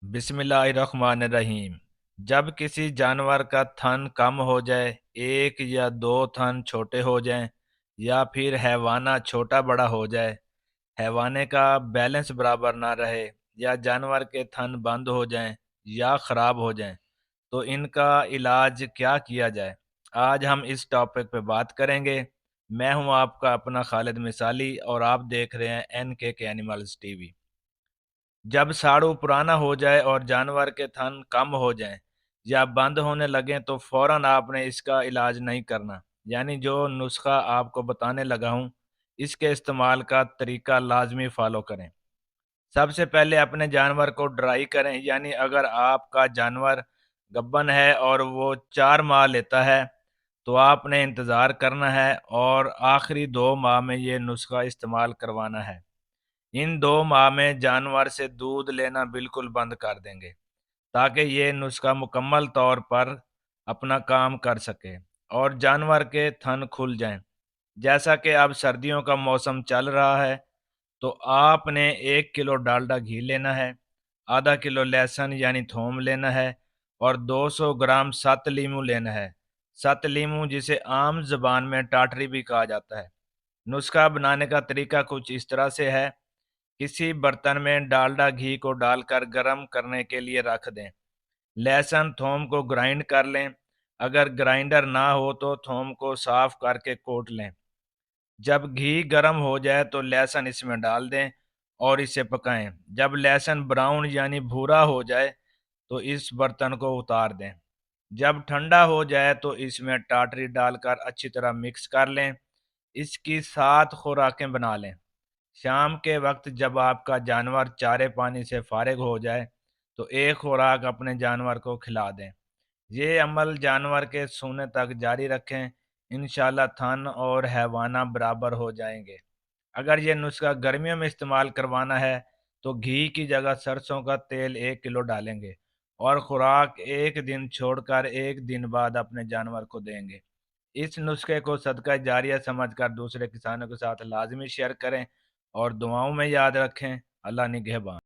बिस्मिल्लाहिर्रहमानिर्रहीम। जब किसी जानवर का थन कम हो जाए, एक या दो थन छोटे हो जाएं, या फिर हैवाना छोटा बड़ा हो जाए, हैवाने का बैलेंस बराबर ना रहे, या जानवर के थन बंद हो जाएं या खराब हो जाएं, तो इनका इलाज क्या किया जाए। आज हम इस टॉपिक पे बात करेंगे। मैं हूं आपका अपना खालिद मिसाली और आप देख रहे हैं NK एनिमल्स टीवी। जब साड़ू पुराना हो जाए और जानवर के थन कम हो जाएं या बंद होने लगें तो फौरन आपने इसका इलाज नहीं करना। यानी जो नुस्खा आपको बताने लगा हूं, इसके इस्तेमाल का तरीका लाजमी फॉलो करें। सबसे पहले अपने जानवर को ड्राई करें। यानी अगर आपका जानवर गब्बन है और वो 4 माह लेता है तो आपने इंतज़ार करना है और आखिरी 2 माह में ये नुस्खा इस्तेमाल करवाना है। इन 2 माह में जानवर से दूध लेना बिल्कुल बंद कर देंगे ताकि ये नुस्खा मुकम्मल तौर पर अपना काम कर सके और जानवर के थन खुल जाएं। जैसा कि अब सर्दियों का मौसम चल रहा है तो आपने 1 किलो डालडा घी लेना है, आधा किलो लहसुन यानी थोम लेना है और 200 ग्राम सत लीमू लेना है। सत लीमू जिसे आम जबान में टाटरी भी कहा जाता है। नुस्खा बनाने का तरीका कुछ इस तरह से है। किसी बर्तन में डालडा घी को डालकर गर्म करने के लिए रख दें। लहसुन थोम को ग्राइंड कर लें। अगर ग्राइंडर ना हो तो थोम को साफ करके कोट लें। जब घी गर्म हो जाए तो लहसुन इसमें डाल दें और इसे पकाएं। जब लहसुन ब्राउन यानी भूरा हो जाए तो इस बर्तन को उतार दें। जब ठंडा हो जाए तो इसमें टाटरी डालकर अच्छी तरह मिक्स कर लें। इसकी 7 खुराकें बना लें। शाम के वक्त जब आपका जानवर चारे पानी से फारिग हो जाए तो एक खुराक अपने जानवर को खिला दें। ये अमल जानवर के सोने तक जारी रखें। इंशाल्लाह थन और हैवाना बराबर हो जाएंगे। अगर ये नुस्खा गर्मियों में इस्तेमाल करवाना है तो घी की जगह सरसों का तेल 1 किलो डालेंगे और खुराक एक दिन छोड़कर एक दिन बाद अपने जानवर को देंगे। इस नुस्खे को सदका जारिया समझकर दूसरे किसानों के साथ लाजमी शेयर करें और दुआओं में याद रखें। अल्लाह निगहबान।